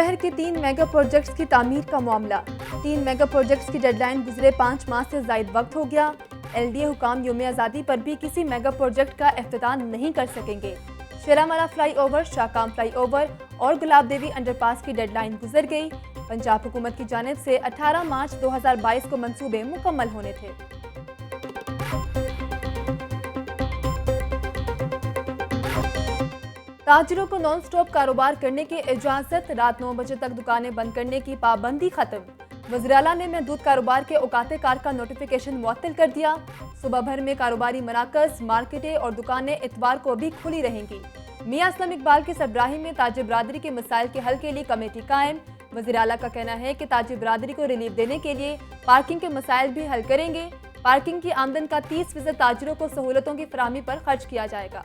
शहर के 3 mega projects की तामीर का मामला। 3 मेगा प्रोजेक्ट्स की डेडलाइन गुजरे 5 माह से ज़ायद वक्त हो गया। LDA हुकाम यौम आज़ादी पर भी किसी मेगा प्रोजेक्ट का इफ्तिताह नहीं कर सकेंगे। शेरामाला फ्लाईओवर, शाहकाम फ्लाईओवर और गुलाब देवी अंडरपास की डेडलाइन गुजर गई। पंजाब हुकूमत की जानिब से 18 मार्च 2022 को मंसूबे मुकम्मल होने थे। ताजिरों को नॉन स्टॉप कारोबार करने की इजाज़त, रात 9 बजे तक दुकानें बंद करने की पाबंदी खत्म। वज़ीर आला ने महदूद कारोबार के औकात कार का नोटिफिकेशन मुअत्तल कर दिया। सुबह भर में कारोबारी मराकज़, मार्केटें और दुकानें इतवार को भी खुली रहेंगी। मियां असलम इकबाल की सरबराही में ताजिर बरादरी के मसाइल के हल के लिए कमेटी कायम। वज़ीर आला का कहना है कि ताजिर बरादरी को रिलीफ देने के लिए पार्किंग के मसाइल भी हल करेंगे। पार्किंग की आमदन का 30% ताजिरों को सहूलतों की फराहमी पर खर्च किया जाएगा।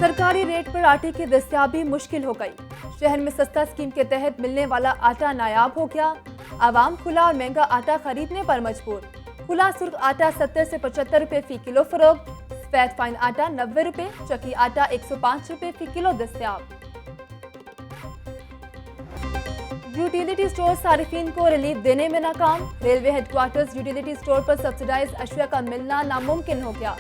सरकारी रेट पर आटे की दस्तयाबी मुश्किल हो गई। शहर में सस्ता स्कीम के तहत मिलने वाला आटा नायाब हो गया। आवाम खुला और महंगा आटा खरीदने पर मजबूर। खुला सुर्ख आटा 70 से 75 रुपए फी किलो फरोख्त, सफेद फाइन आटा 90 रुपए, चकी आटा 105 रुपए फी किलो दस्तयाब। यूटिलिटी स्टोर सारिफीन को रिलीफ देने में नाकाम। रेलवे हेडक्वार्टर्स यूटिलिटी स्टोर पर सब्सिडाइज अशिया का मिलना नामुमकिन हो गया।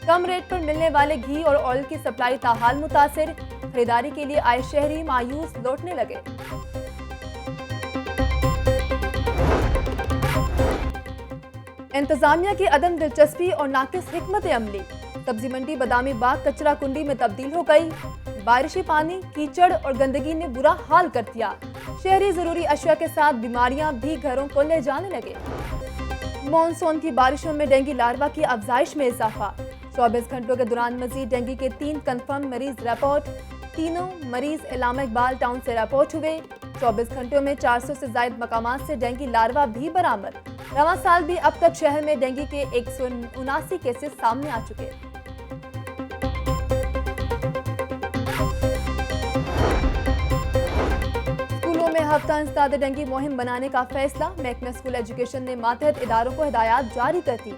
कम रेट पर मिलने वाले घी और ऑयल की सप्लाई ताहाल मुतासिर। खरीदारी के लिए आए शहरी मायूस लौटने लगे। इंतजामिया की अदम दिलचस्पी और नाकिस हिकमत अमली। सब्जी मंडी बदामी बाग कचरा कुंडी में तब्दील हो गई। बारिशी पानी, कीचड़ और गंदगी ने बुरा हाल कर दिया। शहरी जरूरी अशिया के साथ बीमारियां भी घरों को ले जाने लगे। मॉनसून की बारिशों में डेंगू लार्वा की अफजाइश में इजाफा। 24 घंटों के दौरान मजीद डेंगू के 3 कन्फर्म मरीज रिपोर्ट। तीनों मरीज इलामा इकबाल टाउन से रिपोर्ट हुए। 24 घंटों में 400 से ज्यादा मकामात से डेंगू लार्वा भी बरामद। रवां साल भी अब तक शहर में डेंगू के 179 केसेस सामने आ चुके। स्कूलों में हफ्ता इंसदाद डेंगू मुहिम बनाने का फैसला। महकमा स्कूल एजुकेशन ने मातहत इदारों को हिदायत जारी कर दी।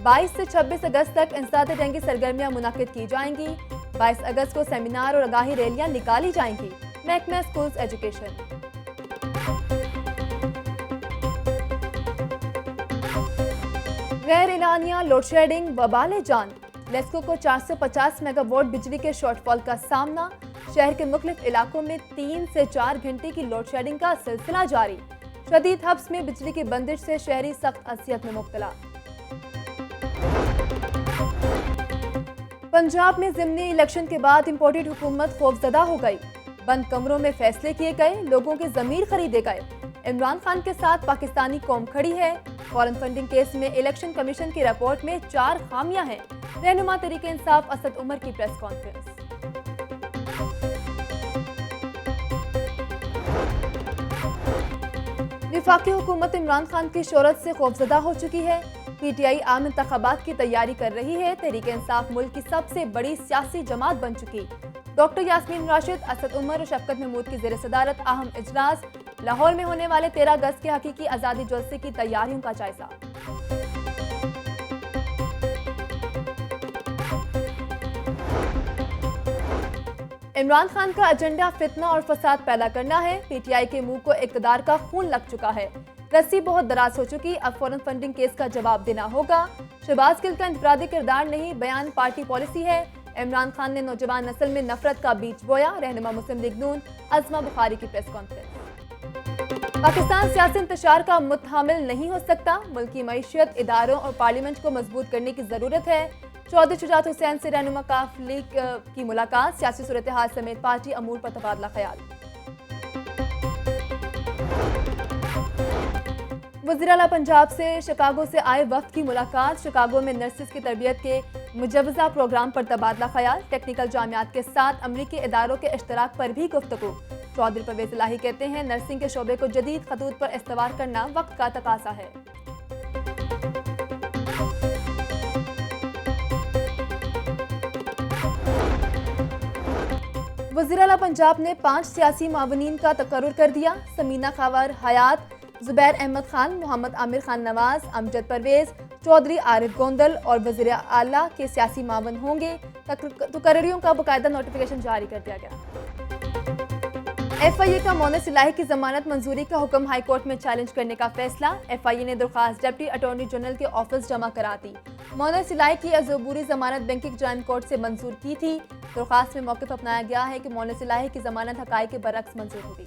22 से 26 अगस्त तक इंसदाद डेंगू सरगर्मियां मुनाकिद की जाएंगी। 22 अगस्त को सेमिनार और आगाही रैलियां निकाली जाएंगी। महकमा स्कूल्स एजुकेशन। गैर एलानिया लोड शेडिंग वबाले जान। लेस्को को 450 मेगावाट बिजली के शॉर्टफॉल का सामना। शहर के मुख्तलिफ इलाकों में 3 से 4 घंटे की लोड शेडिंग का सिलसिला जारी। शदीद हब्स में बिजली की बंदिश से शहरी सख्त असियत में मुब्तला। पंजाब में ज़िमनी इलेक्शन के बाद इंपोर्टेड हुकूमत खौफजदा हो गई। बंद कमरों में फैसले किए गए, लोगों के ज़मीर खरीदे गए। इमरान खान के साथ पाकिस्तानी कौम खड़ी है। फॉरेन फंडिंग केस में इलेक्शन कमीशन की रिपोर्ट में 4 खामियां हैं। रहनुमा तहरीक इंसाफ असद उमर की प्रेस कॉन्फ्रेंस। वफाकी हुकूमत इमरान खान की शोहरत से खौफजदा हो चुकी है। PTI आम इंतखाबात की तैयारी कर रही है। तहरीक इंसाफ मुल्क की सबसे बड़ी सियासी जमात बन चुकी। डॉक्टर यास्मीन राशिद, असद उमर और शफकत महमूद की ज़ेर सदारत अहम इजलास। लाहौर में होने वाले 13 अगस्त के हकीकी आज़ादी जलसे की तैयारियों का जायजा। इमरान खान का एजेंडा फितना और फसाद पैदा करना है। PTI के मुंह को इक़्तिदार का खून लग चुका है। रस्सी बहुत दराज हो चुकी, अब फॉरेन फंडिंग केस का जवाब देना होगा। शहबाज गिल का इंफरादी किरदार नहीं, बयान पार्टी पॉलिसी है। इमरान खान ने नौजवान नस्ल में नफरत का बीज बोया। रहनुमा मुस्लिम लीग नून अज़मा बुखारी की प्रेस कॉन्फ्रेंस। पाकिस्तान सियासी इंतशार का मुतहमिल नहीं हो सकता। मुल्की मईशत, इदारों और पार्लियामेंट को मजबूत करने की जरूरत है। चौधरी शुजात हुसैन से रहनुमा काफ लीग की मुलाकात। सियासी सूरत हाल समेत पार्टी अमूर पर तबादला ख्याल। वज़ीर आला पंजाब से शिकागो से आए वफ्द की मुलाकात। शिकागो में नर्सिस की तरबियत के मुजवजा प्रोग्राम पर तबादला ख्याल। टेक्निकल जामियात के साथ अमरीकी इदारों के इश्तराक पर भी गुफ्तगू। चौधरी परवेज इलाही कहते हैं, नर्सिंग के शोबे को जदीद खतूत पर इस्तवार करना वक्त का तकाजा है। वज़ीर आला पंजाब ने 5 सियासी मावनीन का तकर्रुर कर दिया। समीना खावर हयात, जुबैर अहमद खान, मोहम्मद आमिर खान नवाज, अमजद परवेज, चौधरी आरिफ गोंदल और वज़ीर आला के सियासी मावन होंगे। तकर्रियों का बाकायदा नोटिफिकेशन जारी कर दिया गया। FIA का मोनस इलाही की जमानत मंजूरी का हुक्म हाई कोर्ट में चैलेंज करने का फैसला। FIA ने दरख्वास्त डिप्टी अटॉर्नी जनरल के ऑफिस जमा करा दी। मोनस इलाही की अजूबूरी जमानत बैंकिंग ज्वाइंट कोर्ट से मंजूर की थी। दरख्वास्त में मौक़िफ़ अपनाया गया है कि मोनस इलाही की जमानत हक़ाइक़ के बरअक्स मंजूर होगी।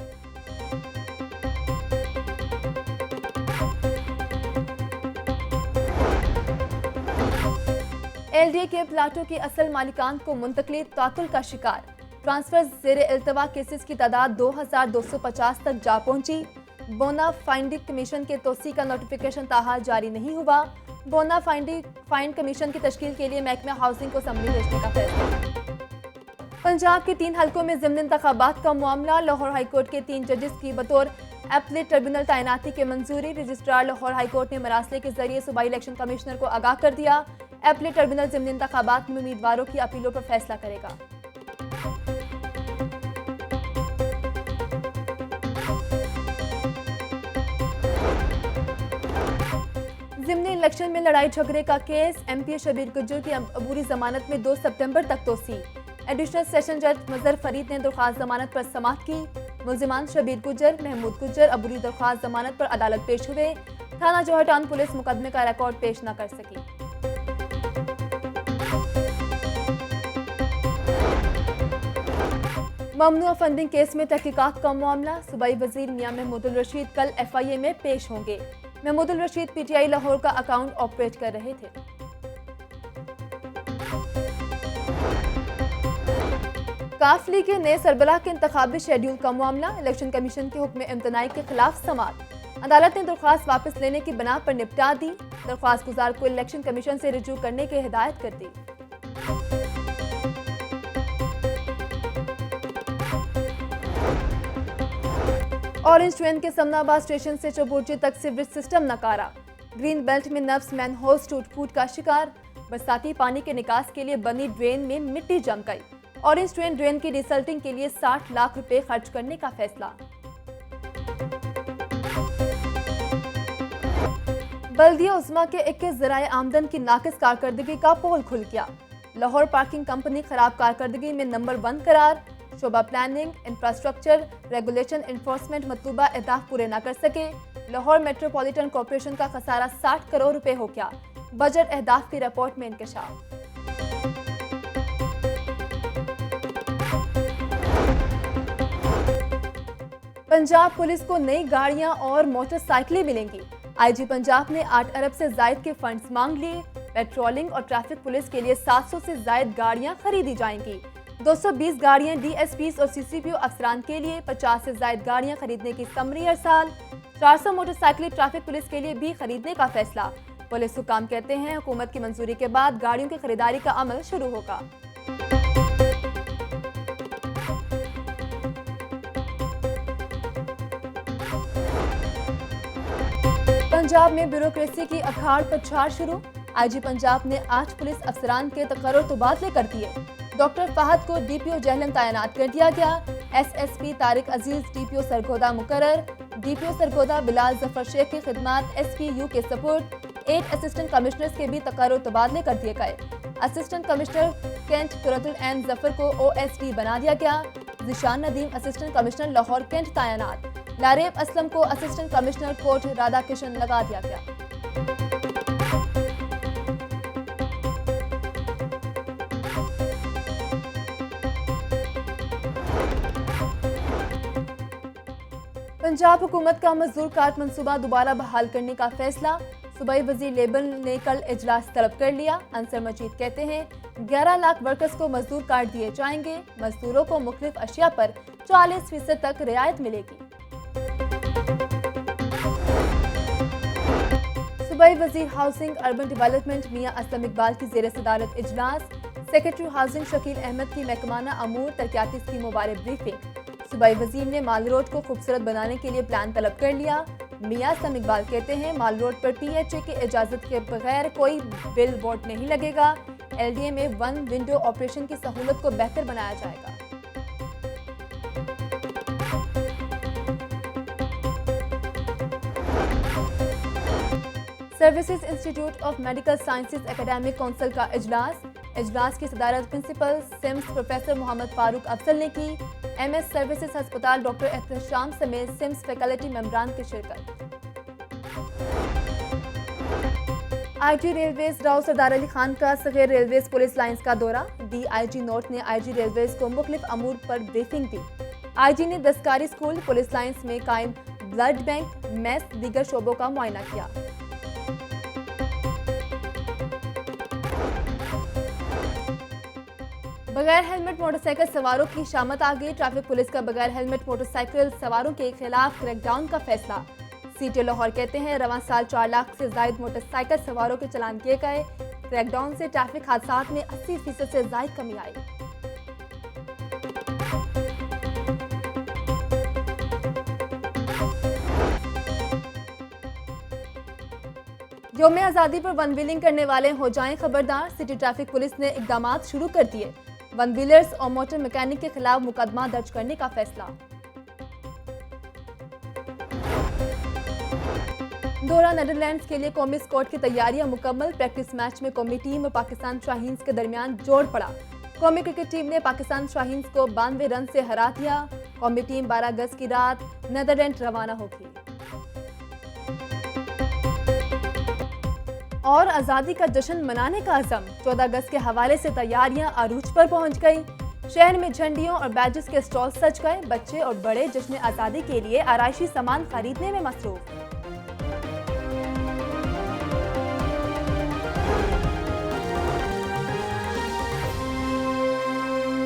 LDA के प्लाटों की असल मालिकान को मुंतकली ताकुल का शिकार। ट्रांसफर ज़ेर इल्तवा केसेस की तादाद 2250 तक जा पहुंची। बोना फाइंडिंग कमीशन के तोसी का नोटिफिकेशन ताहाल जारी नहीं हुआ। बोना फाइंड कमीशन की तश्कील के लिए महकमा हाउसिंग को असम्बली भेजने का फैसला। पंजाब के 3 हलकों में ज़िमनी इंतखाबात का मामला। लाहौर हाईकोर्ट के 3 जजेस की बतौर एपलेट ट्रिब्यूनल तैनाती की मंजूरी। रजिस्ट्रार लाहौर हाईकोर्ट ने मरासले के जरिए सूबाई इलेक्शन कमिश्नर को आगाह कर दिया। एपलेट ट्रिब्यूनल ज़िमनी इंतखाबात में उम्मीदवारों की अपीलों पर फैसला करेगा। ज़िमनी इलेक्शन में लड़ाई झगड़े का केस। MP शबीर गुज्जर की अबूरी जमानत में 2 सितंबर तक तोसी। एडिशनल सेशन जज मजहर फरीद ने दरख्वास्त जमानत पर समाअत की। मुल्जिमान शबीर गुज्जर, महमूद गुज्जर अबूरी दरख्वास्त जमानत पर अदालत पेश हुए। थाना जौहर टाउन पुलिस मुकदमे का रिकॉर्ड पेश न कर सकी। ममनुआ फंडिंग केस में तहकीकात का मामला। सूबाई वजीर मियां महमूदुल रशीद कल FIA में पेश होंगे। महमूदुल रशीद PTI लाहौर का अकाउंट ऑपरेट कर रहे थे। काफली के नए सरबराह के इंतखाबी शेड्यूल का मामला। इलेक्शन कमीशन के हुक्म इम्तनाई के खिलाफ समाअत। अदालत ने दरख्वास्त वापस लेने की बना पर निपटा दी। दरख्वास्त गुजार को इलेक्शन कमीशन से रिजू करने की हिदायत कर दी। ऑरेंज ट्रेन के समनाबाद स्टेशन से चबुर्जी तक सीवरेज सिस्टम नकारा। ग्रीन बेल्ट में नफ्स मैनहोल्स टूट फूट का शिकार। बरसाती पानी के निकास के लिए बनी ड्रेन में मिट्टी जम गई। ऑरेंज ट्रेन ड्रेन की रिसल्टिंग के लिए 60 लाख रुपए खर्च करने का फैसला। बल्दिया उस्मा के 21 ज़राए आमदन की नाकिस कारकर्दगी का पोल खुल गया। लाहौर पार्किंग कंपनी खराब कारकर्दगी में नंबर 1 करार। शोबा प्लानिंग, इंफ्रास्ट्रक्चर, रेगुलेशन इन्फोर्समेंट मतलूबा अहदाफ पूरे न कर सके। लाहौर मेट्रोपॉलिटन कॉर्पोरेशन का खसारा 60 करोड़ रुपए हो गया। बजट अहदाफ की रिपोर्ट में इंकशाफ। पंजाब पुलिस को नई गाड़ियां और मोटरसाइकिलें मिलेंगी। IG पंजाब ने 8 अरब से जायद के फंड्स मांग लिए। पेट्रोलिंग और ट्रैफिक पुलिस के लिए 700 से जायद गाड़ियां खरीदी जाएंगी। 220 गाड़ियां DSPs और CCPO अफसरान के लिए, 50 से जायद गाड़ियां खरीदने की समरी अरसाल। 400 मोटरसाइकिलें ट्रैफिक पुलिस के लिए भी खरीदने का फैसला। पुलिस हुकाम कहते हैं हुकूमत की मंजूरी के बाद गाड़ियों की खरीदारी का अमल शुरू होगा। पंजाब में ब्यूरोक्रेसी की अखाड़ पछाड़ शुरू। IG पंजाब ने 8 पुलिस अफसरान के तकर्रुर तबादले कर दिए। डॉक्टर फहद को DPO जेहलम तैनात कर दिया गया। SSP तारिक अजीज DPO सरगोदा मुकर्रर। DPO सरगोदा बिलाल जफर शेख की खिदमात SPU के सपोर्ट। 8 असिस्टेंट कमिश्नर्स के भी तकर्रुर तबादले कर दिए गए। Assistant commissioner cantt Quratul Ain Zafar को OSD बना दिया गया। Zeeshan Nadeem assistant commissioner Lahore cantt तैनात। लारेब असलम को असिस्टेंट कमिश्नर कोर्ट राधा किशन लगा दिया गया। पंजाब हुकूमत का मजदूर कार्ड मंसूबा दोबारा बहाल करने का फैसला। सूबाई वजीर लेबर ने कल इजलास तलब कर लिया। अंसर मजीद कहते हैं 11 लाख वर्कर्स को मजदूर कार्ड दिए जाएंगे। मजदूरों को मुख्तलिफ अशिया पर 40% तक रियायत मिलेगी। सूबाई वजीर हाउसिंग अर्बन डेवलपमेंट मियां असलम इकबाल की ज़ेर सदारत इजलास। सेक्रेटरी हाउसिंग शकील अहमद की महकमाना अमूर तरक्याती स्कीमों बारे ब्रीफिंग। सूबाई वजीर ने माल रोड को खूबसूरत बनाने के लिए प्लान तलब कर लिया। मियां असलम इकबाल कहते हैं माल रोड पर PHA की इजाज़त के बगैर कोई बिल बोर्ड नहीं लगेगा। LDA में 1 विंडो ऑपरेशन की सहूलत को बेहतर बनाया जाएगा। Services institute of medical sciences academic council का इजलास की सदारत principal SIMS professor Muhammad Farooq Afzal ने की। MS सर्विसेज अस्पताल डॉक्टर एहतशाम समेत सिम्स फैकल्टी मेंबरान की शिरकत। IG रेलवेज राव सरदार अली खान का सगीर रेलवेज पुलिस लाइंस का दौरा। DIG नॉर्थ ने IG रेलवेज को मुख्तलिफ अमूर पर ब्रीफिंग दी। IG ने दस्तकारी स्कूल पुलिस लाइंस में कायम ब्लड बैंक मेस दीगर शोबों का मुआयना किया। बगैर हेलमेट मोटरसाइकिल सवारों की शामत आ गई। ट्रैफिक पुलिस का बगैर हेलमेट मोटरसाइकिल सवारों के खिलाफ क्रैकडाउन का फैसला। CTO लाहौर कहते हैं रवां साल 4 लाख से जायद मोटरसाइकिल सवारों के चलान किए गए। क्रैकडाउन से ट्रैफिक हादसात में 80% से जायद कमी आई। यौम आज़ादी पर वन व्हीलिंग करने वाले हो जाएं खबरदार। सिटी ट्रैफिक पुलिस ने इकदाम शुरू कर दिए। वन व्हीलर्स और मोटर मैकेनिक के खिलाफ मुकदमा दर्ज करने का फैसला। दौरा नीदरलैंड्स के लिए कौमी स्क्वाड की तैयारियां मुकम्मल। प्रैक्टिस मैच में कौमी टीम और पाकिस्तान शाहीन्स के दरमियान जोड़ पड़ा। कौमी क्रिकेट टीम ने पाकिस्तान शाहीन्स को 92 रन से हरा दिया। कौमी टीम 12 अगस्त की रात नीदरलैंड रवाना होगी। और आज़ादी का जश्न मनाने का अज़म। 14 अगस्त के हवाले से तैयारियां अरूज पर पहुंच गई। शहर में झंडियों और बैजेस के स्टॉल सज गए। बच्चे और बड़े जश्न आज़ादी के लिए आराइशी सामान खरीदने में मसरूफ।